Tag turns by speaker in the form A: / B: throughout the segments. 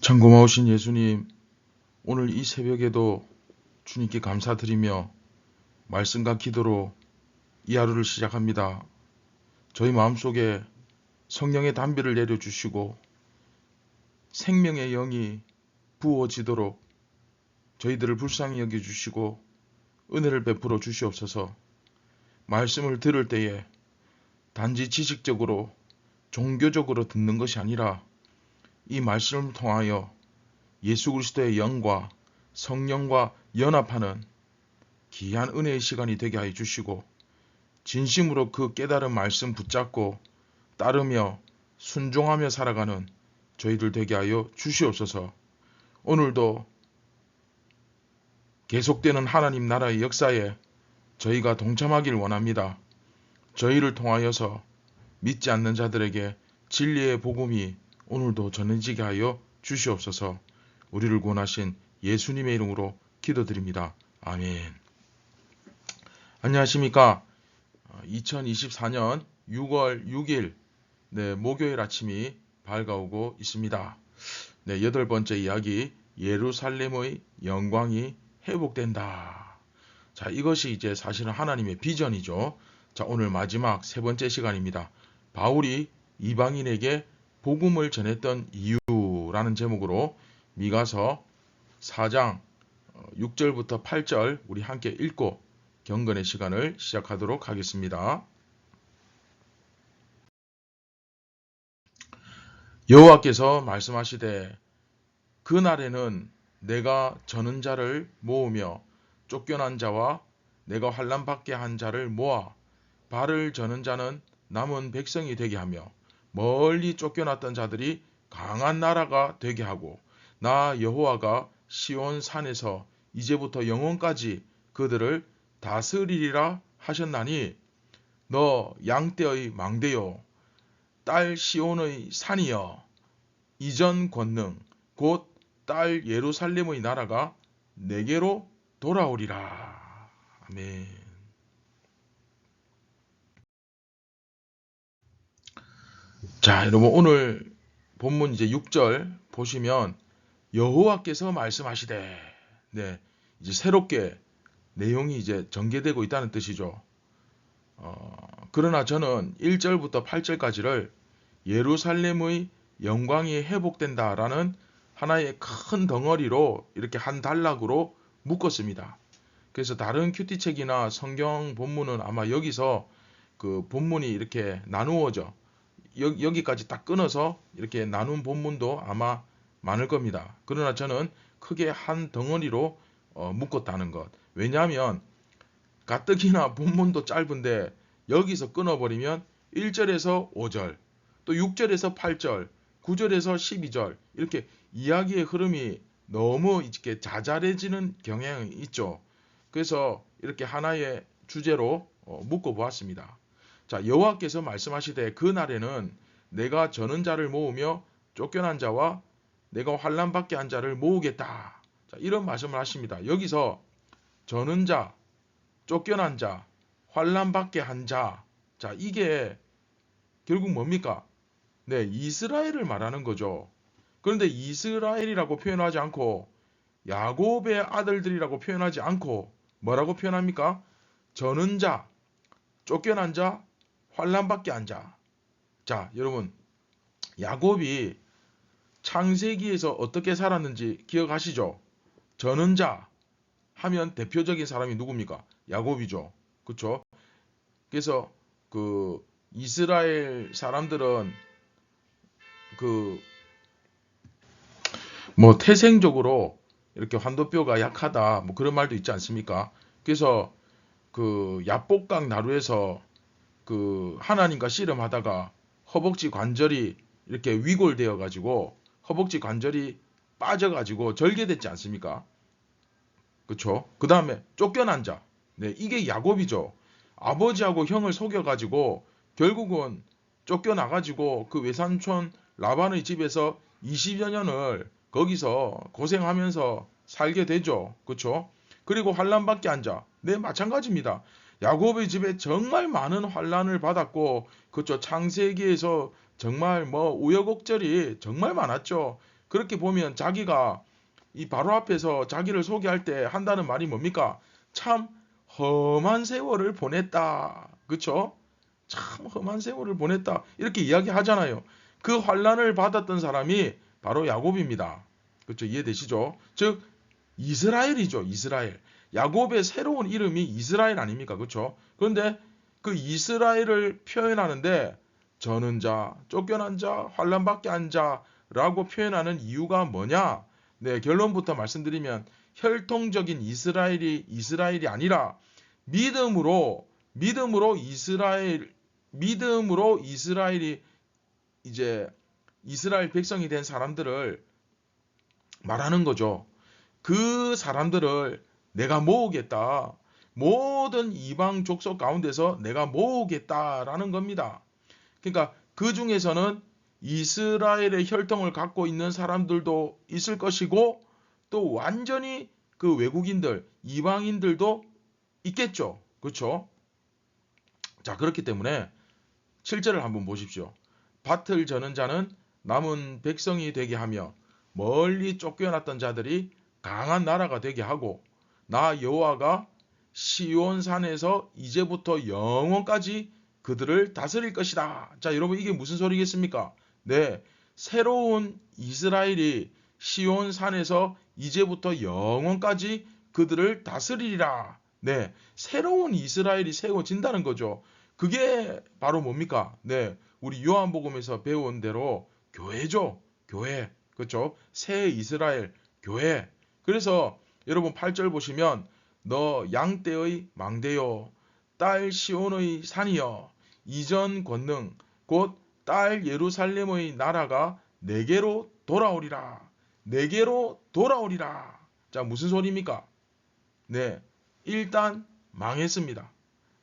A: 참 고마우신 예수님, 오늘 이 새벽에도 주님께 감사드리며 말씀과 기도로 이 하루를 시작합니다. 저희 마음속에 성령의 담비를 내려주시고 생명의 영이 부어지도록 저희들을 불쌍히 여겨주시고 은혜를 베풀어 주시옵소서. 말씀을 들을 때에 단지 지식적으로 종교적으로 듣는 것이 아니라 이 말씀을 통하여 예수 그리스도의 영과 성령과 연합하는 귀한 은혜의 시간이 되게 하여 주시고 진심으로 그 깨달은 말씀 붙잡고 따르며 순종하며 살아가는 저희들 되게 하여 주시옵소서. 오늘도 계속되는 하나님 나라의 역사에 저희가 동참하길 원합니다. 저희를 통하여서 믿지 않는 자들에게 진리의 복음이 오늘도 전해지게 하여 주시옵소서. 우리를 구원하신 예수님의 이름으로 기도드립니다. 아멘. 안녕하십니까. 2024년 6월 6일 목요일 아침이 밝아오고 있습니다. 여덟 번째 이야기, 예루살렘의 영광이 회복된다. 자, 이것이 이제 사실은 하나님의 비전이죠. 자, 오늘 마지막 세 번째 시간입니다. 바울이 이방인에게 복음을 전했던 이유라는 제목으로 미가서 4장 6절부터 8절 우리 함께 읽고 경건의 시간을 시작하도록 하겠습니다. 여호와께서 말씀하시되 그날에는 내가 저는 자를 모으며 쫓겨난 자와 내가 환난 받게 한 자를 모아 발을 저는 자는 남은 백성이 되게 하며 멀리 쫓겨났던 자들이 강한 나라가 되게 하고 나 여호와가 시온 산에서 이제부터 영원까지 그들을 다스리리라 하셨나니 너 양떼의 망대요 딸 시온의 산이여 이전 권능 곧 딸 예루살렘의 나라가 내게로 돌아오리라. 아멘. 자, 여러분 오늘 본문 이제 6절 보시면 여호와께서 말씀하시되 이제 새롭게 내용이 이제 전개되고 있다는 뜻이죠. 그러나 저는 1절부터 8절까지를 예루살렘의 영광이 회복된다라는 하나의 큰 덩어리로 이렇게 한 단락으로 묶었습니다. 그래서 다른 큐티책이나 성경 본문은 아마 여기서 그 본문이 이렇게 나누어져 여기까지 딱 끊어서 이렇게 나눈 본문도 아마 많을 겁니다. 그러나 저는 크게 한 덩어리로 묶었다는 것. 왜냐하면 가뜩이나 본문도 짧은데 여기서 끊어버리면 1절에서 5절, 또 6절에서 8절, 9절에서 12절 이렇게 이야기의 흐름이 너무 이렇게 자잘해지는 경향이 있죠. 그래서 이렇게 하나의 주제로 묶어보았습니다. 자, 여호와께서 말씀하시되 그날에는 내가 저는 자를 모으며 쫓겨난 자와 내가 환난 받게 한 자를 모으겠다. 자, 이런 말씀을 하십니다. 여기서 저는 자, 쫓겨난 자, 환난 받게 한 자. 자, 이게 결국 뭡니까? 이스라엘을 말하는 거죠. 그런데 이스라엘이라고 표현하지 않고 야곱의 아들들이라고 표현하지 않고 뭐라고 표현합니까? 저는 자, 쫓겨난 자, 환난 받게 한 자. 자, 여러분 야곱이 창세기에서 어떻게 살았는지 기억하시죠? 저는 자 하면 대표적인 사람이 누굽니까? 야곱이죠. 그렇죠? 그래서 그 이스라엘 사람들은 그 뭐 태생적으로 이렇게 환도뼈가 약하다 뭐 그런 말도 있지 않습니까? 그래서 그 야복강 나루에서 그 하나님과 씨름하다가 허벅지 관절이 이렇게 위골되어 가지고 허벅지 관절이 빠져 가지고 절개됐지 않습니까? 그렇죠? 그 다음에 쫓겨난 자. 이게 야곱이죠. 아버지하고 형을 속여 가지고 결국은 쫓겨나 가지고 그 외삼촌 라반의 집에서 20여 년을 거기서 고생하면서 살게 되죠. 그렇죠? 그리고 환난 받게 한 자. 마찬가지입니다. 야곱의 집에 정말 많은 환난을 받았고, 그렇죠? 창세기에서 정말 뭐 우여곡절이 정말 많았죠. 그렇게 보면 자기가 이 바로 앞에서 자기를 소개할 때 한다는 말이 뭡니까? 참 험한 세월을 보냈다. 그쵸? 참 험한 세월을 보냈다. 이렇게 이야기하잖아요. 그 환난을 받았던 사람이 바로 야곱입니다. 그렇죠? 이해되시죠? 즉 이스라엘이죠. 이스라엘. 야곱의 새로운 이름이 이스라엘 아닙니까? 그렇죠? 그런데 그 이스라엘을 표현하는데 저는 자, 쫓겨난 자, 환난받게 한 자라고 표현하는 이유가 뭐냐? 네, 결론부터 말씀드리면 혈통적인 이스라엘이 아니라 믿음으로 이스라엘이 이제 이스라엘 백성이 된 사람들을 말하는 거죠. 그 사람들을 내가 모으겠다. 모든 이방 족속 가운데서 내가 모으겠다라는 겁니다. 그러니까 그 중에서는 이스라엘의 혈통을 갖고 있는 사람들도 있을 것이고 또 완전히 그 외국인들, 이방인들도 있겠죠. 그렇죠? 자, 그렇기 때문에 7절을 한번 보십시오. 밭을 저는 자는 남은 백성이 되게 하며 멀리 쫓겨났던 자들이 강한 나라가 되게 하고 나 여호와가 시온산에서 이제부터 영원까지 그들을 다스릴 것이다. 자, 여러분 이게 무슨 소리겠습니까? 네, 새로운 이스라엘이 시온산에서 이제부터 영원까지 그들을 다스리리라. 네, 새로운 이스라엘이 세워진다는 거죠. 그게 바로 뭡니까? 네, 우리 요한복음에서 배운 대로 교회죠. 교회. 그렇죠? 새 이스라엘 교회. 그래서 여러분 8절 보시면 너 양떼의 망대요 딸 시온의 산이여 이전 권능 곧 딸 예루살렘의 나라가 내게로 돌아오리라. 내게로 돌아오리라. 자, 무슨 소리입니까? 네, 일단 망했습니다.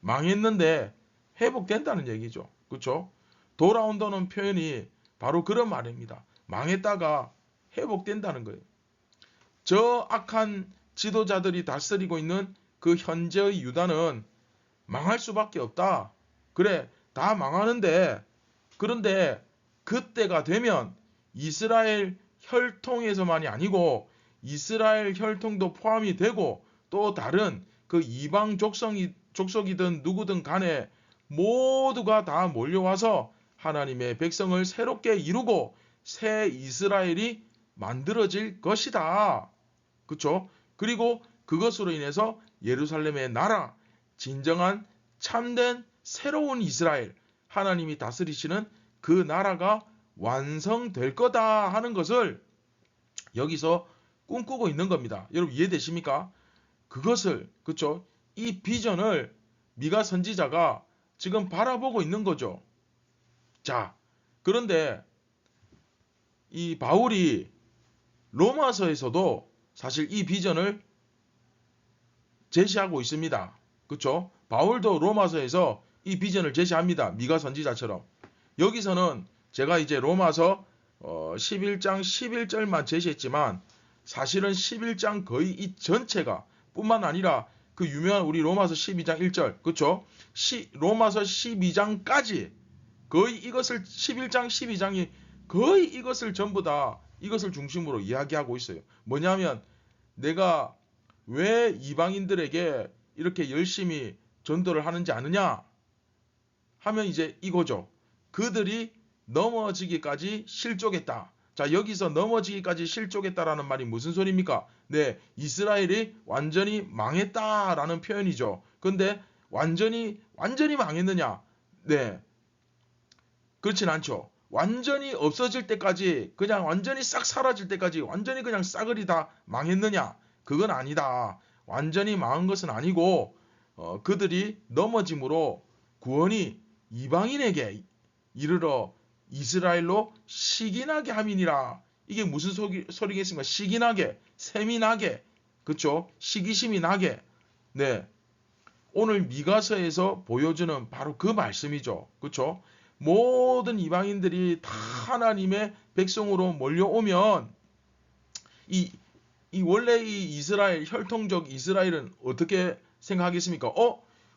A: 망했는데 회복된다는 얘기죠. 그렇죠? 돌아온다는 표현이 바로 그런 말입니다. 망했다가 회복된다는 거예요. 저 악한 지도자들이 다스리고 있는 그 현재의 유다는 망할 수밖에 없다. 그래, 다 망하는데 그런데 그때가 되면 이스라엘 혈통에서만이 아니고 이스라엘 혈통도 포함이 되고 또 다른 그 이방 족속이든 누구든 간에 모두가 다 몰려와서 하나님의 백성을 새롭게 이루고 새 이스라엘이 만들어질 것이다. 그렇죠? 그리고 그것으로 인해서 예루살렘의 나라, 진정한 참된 새로운 이스라엘, 하나님이 다스리시는 그 나라가 완성될 거다 하는 것을 여기서 꿈꾸고 있는 겁니다. 여러분 이해되십니까? 그것을, 그렇죠? 이 비전을 미가 선지자가 지금 바라보고 있는 거죠. 자, 그런데 이 바울이 로마서에서도 사실 이 비전을 제시하고 있습니다. 그렇죠? 바울도 로마서에서 이 비전을 제시합니다. 미가 선지자처럼. 여기서는 제가 이제 로마서 11장 11절만 제시했지만 사실은 11장 거의 이 전체가 뿐만 아니라 그 유명한 우리 로마서 12장 1절, 그렇죠? 로마서 12장까지 거의 이것을 11장 12장이 거의 이것을 전부 다 이것을 중심으로 이야기하고 있어요. 뭐냐면 내가 왜 이방인들에게 이렇게 열심히 전도를 하는지 아느냐 하면 이제 이거죠. 그들이 넘어지기까지 실족했다. 자, 여기서 넘어지기까지 실족했다라는 말이 무슨 소리입니까? 네, 이스라엘이 완전히 망했다라는 표현이죠. 근데 완전히 망했느냐? 네, 그렇진 않죠. 완전히 없어질 때까지, 그냥 완전히 싹 사라질 때까지 완전히 그냥 싸그리 다 망했느냐? 그건 아니다. 완전히 망한 것은 아니고 그들이 넘어짐으로 구원이 이방인에게 이르러 이스라엘로 시기나게 함이니라. 이게 무슨 소리겠습니까? 시기나게, 세미나게, 그렇죠? 시기심이 나게. 네, 오늘 미가서에서 보여주는 바로 그 말씀이죠. 그렇죠? 모든 이방인들이 다 하나님의 백성으로 몰려오면 이 원래 이 이스라엘, 혈통적 이스라엘은 어떻게 생각하겠습니까?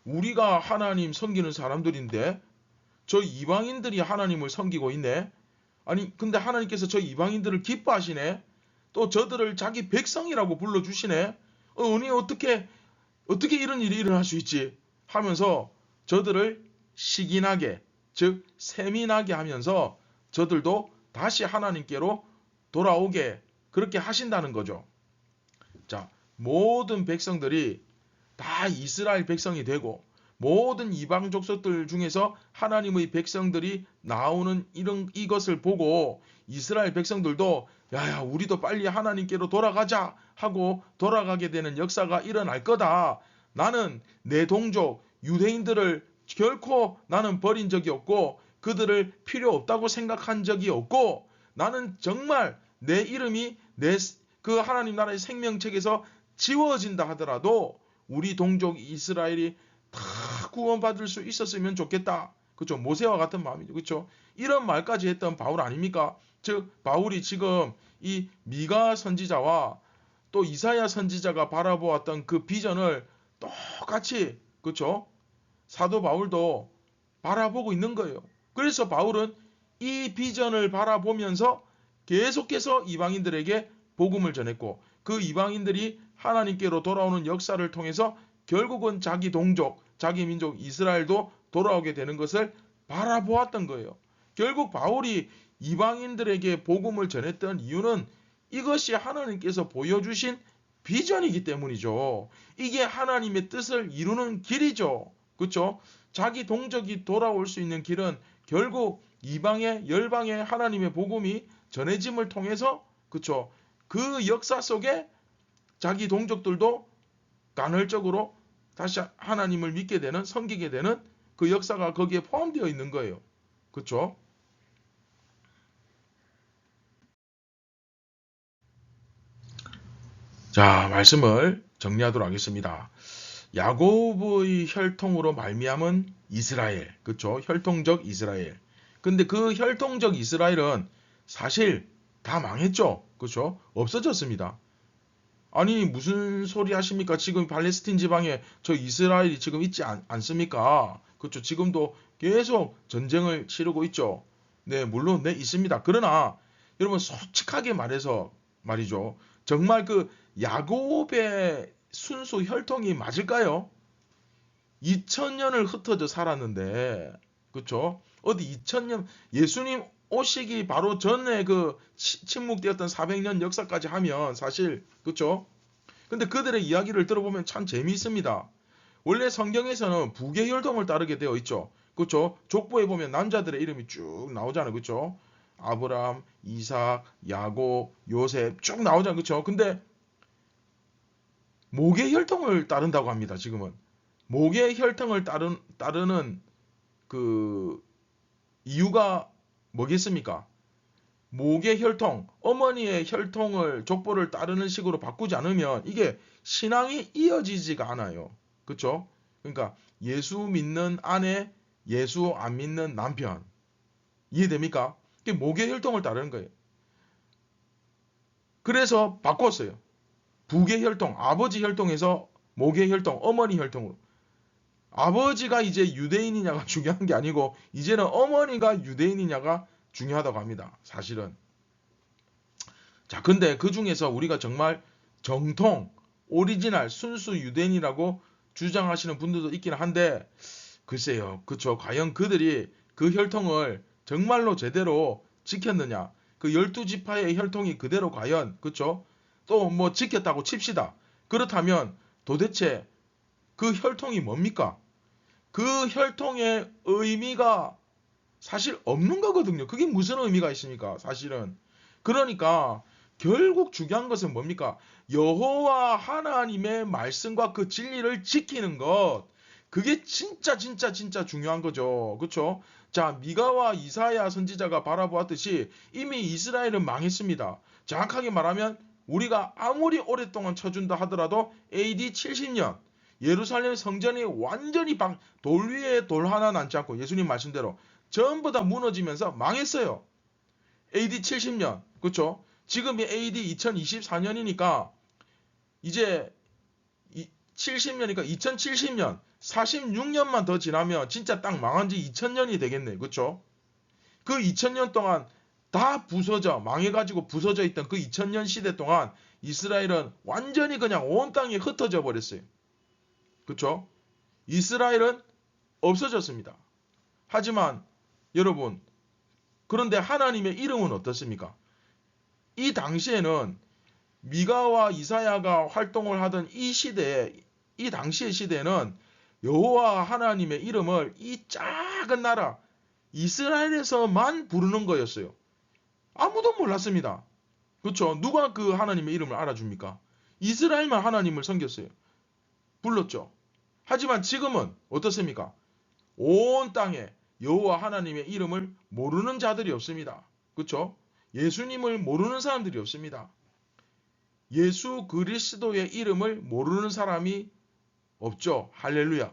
A: 우리가 하나님 섬기는 사람들인데 저 이방인들이 하나님을 섬기고 있네? 아니 근데 하나님께서 저 이방인들을 기뻐하시네. 또 저들을 자기 백성이라고 불러주시네. 아니 어떻게 이런 일이 일어날 수 있지? 하면서 저들을 시긴하게, 즉 세민하게 하면서 저들도 다시 하나님께로 돌아오게 그렇게 하신다는 거죠. 자, 모든 백성들이 다 이스라엘 백성이 되고 모든 이방 족속들 중에서 하나님의 백성들이 나오는 이것을 보고 이스라엘 백성들도 야야 우리도 빨리 하나님께로 돌아가자 하고 돌아가게 되는 역사가 일어날 거다. 나는 내 동족 유대인들을 결코 나는 버린 적이 없고 그들을 필요 없다고 생각한 적이 없고 나는 정말 내 이름이 그 하나님 나라의 생명책에서 지워진다 하더라도 우리 동족 이스라엘이 다 구원받을 수 있었으면 좋겠다. 그렇죠? 모세와 같은 마음이죠. 그렇죠? 이런 말까지 했던 바울 아닙니까? 즉 바울이 지금 이 미가 선지자와 또 이사야 선지자가 바라보았던 그 비전을 똑같이 그렇죠? 사도 바울도 바라보고 있는 거예요. 그래서 바울은 이 비전을 바라보면서 계속해서 이방인들에게 복음을 전했고 그 이방인들이 하나님께로 돌아오는 역사를 통해서 결국은 자기 동족, 자기 민족 이스라엘도 돌아오게 되는 것을 바라보았던 거예요. 결국 바울이 이방인들에게 복음을 전했던 이유는 이것이 하나님께서 보여주신 비전이기 때문이죠. 이게 하나님의 뜻을 이루는 길이죠. 그렇죠? 자기 동족이 돌아올 수 있는 길은 결국 이방의 열방의 하나님의 복음이 전해짐을 통해서 그렇죠? 그 역사 속에 자기 동족들도 간헐적으로 다시 하나님을 믿게 되는 섬기게 되는 그 역사가 거기에 포함되어 있는 거예요. 그렇죠? 자, 말씀을 정리하도록 하겠습니다. 야곱의 혈통으로 말미암은 이스라엘, 그렇죠? 혈통적 이스라엘. 근데 그 혈통적 이스라엘은 사실 다 망했죠, 그렇죠? 없어졌습니다. 아니 무슨 소리 하십니까? 지금 팔레스틴 지방에 저 이스라엘이 지금 있지 않습니까? 그렇죠? 지금도 계속 전쟁을 치르고 있죠. 네, 물론 네 있습니다. 그러나 여러분 솔직하게 말해서 말이죠. 정말 그 야곱의 순수 혈통이 맞을까요? 2000년을 흩어져 살았는데, 그쵸? 어디 2000년, 예수님 오시기 바로 전에 그 침묵되었던 400년 역사까지 하면 사실, 그쵸? 근데 그들의 이야기를 들어보면 참 재미있습니다. 원래 성경에서는 부계 혈통을 따르게 되어 있죠. 그쵸? 족보에 보면 남자들의 이름이 쭉 나오잖아요. 그쵸? 아브람, 이삭, 야곱, 요셉 쭉 나오잖아요. 그쵸? 근데 목의 혈통을 따른다고 합니다. 지금은. 목의 혈통을 따르는 그 이유가 뭐겠습니까? 목의 혈통, 어머니의 혈통을 족보를 따르는 식으로 바꾸지 않으면 이게 신앙이 이어지지가 않아요. 그렇죠? 그러니까 예수 믿는 아내, 예수 안 믿는 남편. 이해됩니까? 이게 목의 혈통을 따르는 거예요. 그래서 바꿨어요. 부계 혈통, 아버지 혈통에서 목의 혈통, 어머니 혈통으로. 아버지가 이제 유대인이냐가 중요한 게 아니고 이제는 어머니가 유대인이냐가 중요하다고 합니다. 사실은. 자, 근데 그 중에서 우리가 정말 정통, 오리지널, 순수 유대인이라고 주장하시는 분들도 있긴 한데 글쎄요. 그쵸. 과연 그들이 그 혈통을 정말로 제대로 지켰느냐. 그 12지파의 혈통이 그대로 과연 그쵸. 또 뭐 지켰다고 칩시다. 그렇다면 도대체 그 혈통이 뭡니까? 그 혈통의 의미가 사실 없는 거거든요. 그게 무슨 의미가 있습니까? 사실은. 그러니까 결국 중요한 것은 뭡니까? 여호와 하나님의 말씀과 그 진리를 지키는 것. 그게 진짜 중요한 거죠. 그렇죠? 자, 미가와 이사야 선지자가 바라보았듯이 이미 이스라엘은 망했습니다. 정확하게 말하면 우리가 아무리 오랫동안 쳐준다 하더라도 AD 70년 예루살렘 성전이 완전히 돌 위에 돌 하나 남지 않고 예수님 말씀대로 전부 다 무너지면서 망했어요. AD 70년. 그렇죠? 지금이 AD 2024년이니까 이제 70년이니까 2070년 46년만 더 지나면 진짜 딱 망한 지 2000년이 되겠네. 그렇죠? 그 2000년 동안 다 부서져 망해가지고 부서져 있던 그 2000년 시대 동안 이스라엘은 완전히 그냥 온 땅에 흩어져 버렸어요. 그렇죠? 이스라엘은 없어졌습니다. 하지만 여러분, 그런데 하나님의 이름은 어떻습니까? 이 당시에는 미가와 이사야가 활동을 하던 이 시대에, 이 당시의 시대에는 여호와 하나님의 이름을 이 작은 나라 이스라엘에서만 부르는 거였어요. 아무도 몰랐습니다. 그렇죠? 누가 그 하나님의 이름을 알아줍니까? 이스라엘만 하나님을 섬겼어요. 불렀죠. 하지만 지금은 어떻습니까? 온 땅에 여호와 하나님의 이름을 모르는 자들이 없습니다. 그렇죠? 예수님을 모르는 사람들이 없습니다. 예수 그리스도의 이름을 모르는 사람이 없죠. 할렐루야.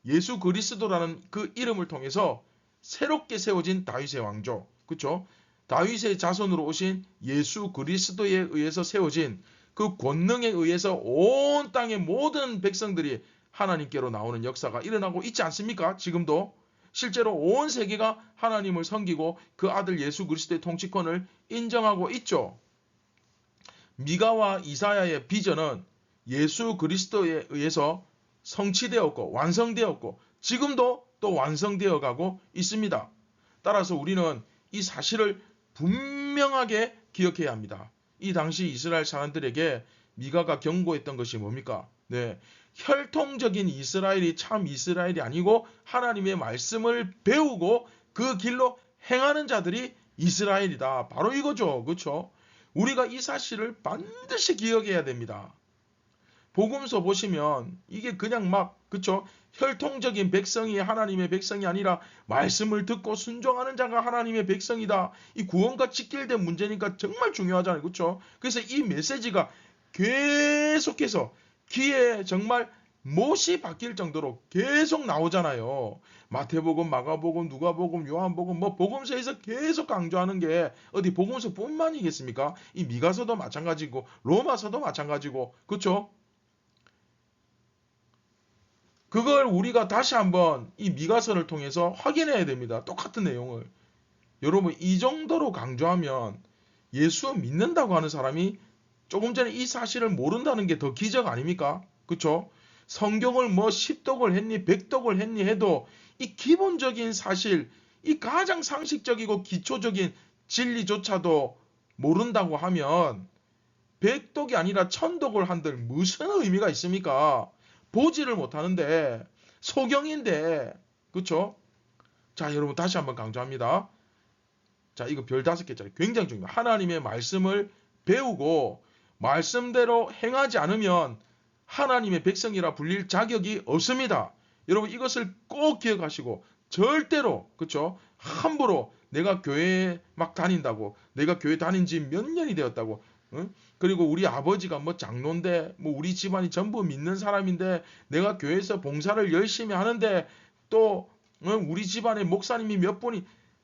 A: 예수 그리스도라는 그 이름을 통해서 새롭게 세워진 다윗의 왕조. 그렇죠? 다윗의 자손으로 오신 예수 그리스도에 의해서 세워진 그 권능에 의해서 온 땅의 모든 백성들이 하나님께로 나오는 역사가 일어나고 있지 않습니까? 지금도 실제로 온 세계가 하나님을 섬기고 그 아들 예수 그리스도의 통치권을 인정하고 있죠. 미가와 이사야의 비전은 예수 그리스도에 의해서 성취되었고 완성되었고 지금도 또 완성되어 가고 있습니다. 따라서 우리는 이 사실을 분명하게 기억해야 합니다. 이 당시 이스라엘 사람들에게 미가가 경고했던 것이 뭡니까? 네, 혈통적인 이스라엘이 참 이스라엘이 아니고 하나님의 말씀을 배우고 그 길로 행하는 자들이 이스라엘이다. 바로 이거죠. 그렇죠? 우리가 이 사실을 반드시 기억해야 됩니다. 복음서 보시면 이게 그냥 막 그쵸? 혈통적인 백성이 하나님의 백성이 아니라 말씀을 듣고 순종하는 자가 하나님의 백성이다. 이 구원과 직결된 문제니까 정말 중요하잖아요. 그렇죠? 그래서 이 메시지가 계속해서 귀에 정말 못이 박힐 정도로 계속 나오잖아요. 마태복음, 마가복음, 누가복음, 요한복음, 뭐 복음서에서 계속 강조하는 게 어디 복음서뿐만이겠습니까? 이 미가서도 마찬가지고 로마서도 마찬가지고 그렇죠? 그걸 우리가 다시 한번 이 미가서를 통해서 확인해야 됩니다. 똑같은 내용을. 여러분 이 정도로 강조하면 예수 믿는다고 하는 사람이 조금 전에 이 사실을 모른다는 게 더 기적 아닙니까? 그쵸? 성경을 뭐 10독을 했니 100독을 했니 해도 이 기본적인 사실 이 가장 상식적이고 기초적인 진리조차도 모른다고 하면 100독이 아니라 1000독을 한들 무슨 의미가 있습니까? 보지를 못하는데 소경인데 그쵸? 자 여러분 다시 한번 강조합니다. 자 이거 별 5개짜리 굉장히 중요해요. 하나님의 말씀을 배우고 말씀대로 행하지 않으면 하나님의 백성이라 불릴 자격이 없습니다. 여러분 이것을 꼭 기억하시고 절대로 그쵸? 함부로 내가 교회에 막 다닌다고 내가 교회 다닌 지 몇 년이 되었다고 응? 그리고 우리 아버지가 뭐 장로인데 뭐 우리 집안이 전부 믿는 사람인데 내가 교회에서 봉사를 열심히 하는데 또 응? 우리 집안에 목사님이 몇 분이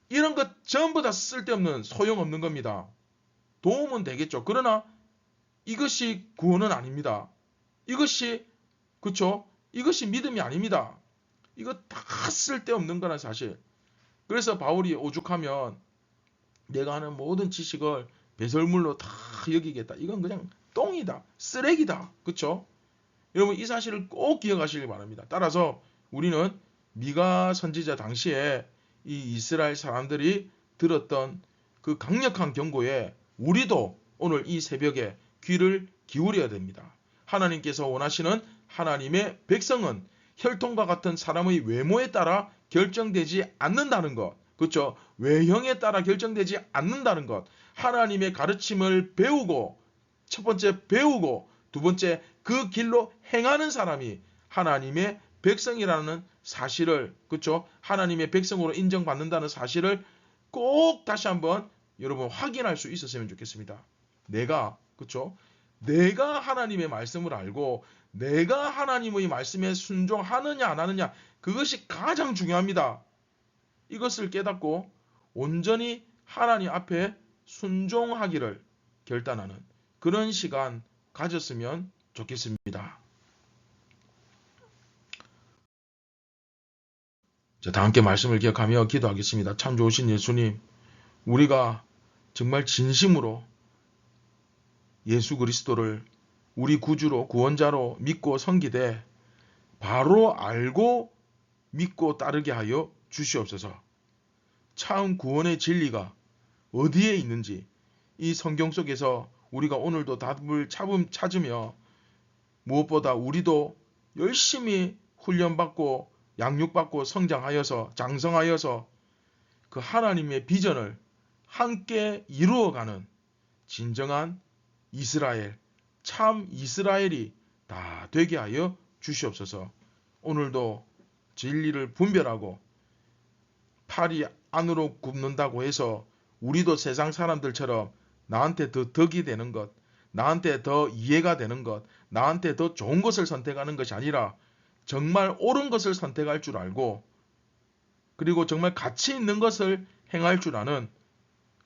A: 이런 것 전부 다 쓸데없는 소용없는 겁니다. 도움은 되겠죠. 그러나 이것이 구원은 아닙니다. 이것이 그쵸? 이것이 믿음이 아닙니다. 이거 다 쓸데없는 거란 사실. 그래서 바울이 오죽하면 내가 하는 모든 지식을 배설물로 다 여기겠다. 이건 그냥 똥이다. 쓰레기다. 그쵸? 여러분 이 사실을 꼭 기억하시길 바랍니다. 따라서 우리는 미가 선지자 당시에 이 이스라엘 사람들이 들었던 그 강력한 경고에 우리도 오늘 이 새벽에 귀를 기울여야 됩니다. 하나님께서 원하시는 하나님의 백성은 혈통과 같은 사람의 외모에 따라 결정되지 않는다는 것. 그렇죠? 외형에 따라 결정되지 않는다는 것. 하나님의 가르침을 배우고 첫 번째 배우고 두 번째 그 길로 행하는 사람이 하나님의 백성이라는 사실을 그렇죠? 하나님의 백성으로 인정받는다는 사실을 꼭 다시 한번 여러분 확인할 수 있었으면 좋겠습니다. 내가 그렇죠? 내가 하나님의 말씀을 알고 내가 하나님의 말씀에 순종하느냐 안 하느냐 그것이 가장 중요합니다. 이것을 깨닫고 온전히 하나님 앞에 순종하기를 결단하는 그런 시간 가졌으면 좋겠습니다. 자, 다 함께 말씀을 기억하며 기도하겠습니다. 참 좋으신 예수님, 우리가 정말 진심으로 예수 그리스도를 우리 구주로 구원자로 믿고 섬기되 바로 알고 믿고 따르게 하여 주시옵소서. 참 구원의 진리가 어디에 있는지 이 성경 속에서 우리가 오늘도 답을 찾으며 무엇보다 우리도 열심히 훈련받고 양육받고 성장하여서 장성하여서 그 하나님의 비전을 함께 이루어가는 진정한 이스라엘, 참 이스라엘이 다 되게 하여 주시옵소서. 오늘도 진리를 분별하고 팔이 안으로 굽는다고 해서 우리도 세상 사람들처럼 나한테 더 덕이 되는 것, 나한테 더 이해가 되는 것, 나한테 더 좋은 것을 선택하는 것이 아니라 정말 옳은 것을 선택할 줄 알고 그리고 정말 가치 있는 것을 행할 줄 아는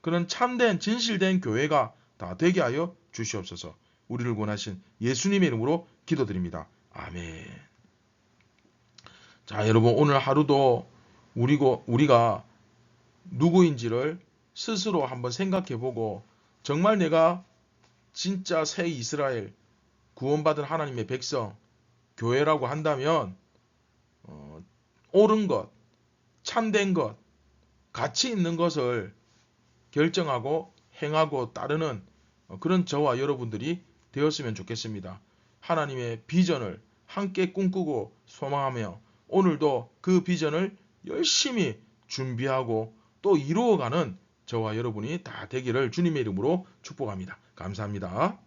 A: 그런 참된 진실된 교회가 다 되게 하여 주시옵소서. 우리를 구원하신 예수님의 이름으로 기도드립니다. 아멘. 자, 여러분 오늘 하루도 우리가 누구인지를 스스로 한번 생각해보고 정말 내가 진짜 새 이스라엘 구원받은 하나님의 백성 교회라고 한다면 옳은 것, 참된 것, 가치 있는 것을 결정하고 행하고 따르는 그런 저와 여러분들이 되었으면 좋겠습니다. 하나님의 비전을 함께 꿈꾸고 소망하며 오늘도 그 비전을 열심히 준비하고 또 이루어가는 저와 여러분이 다 되기를 주님의 이름으로 축복합니다. 감사합니다.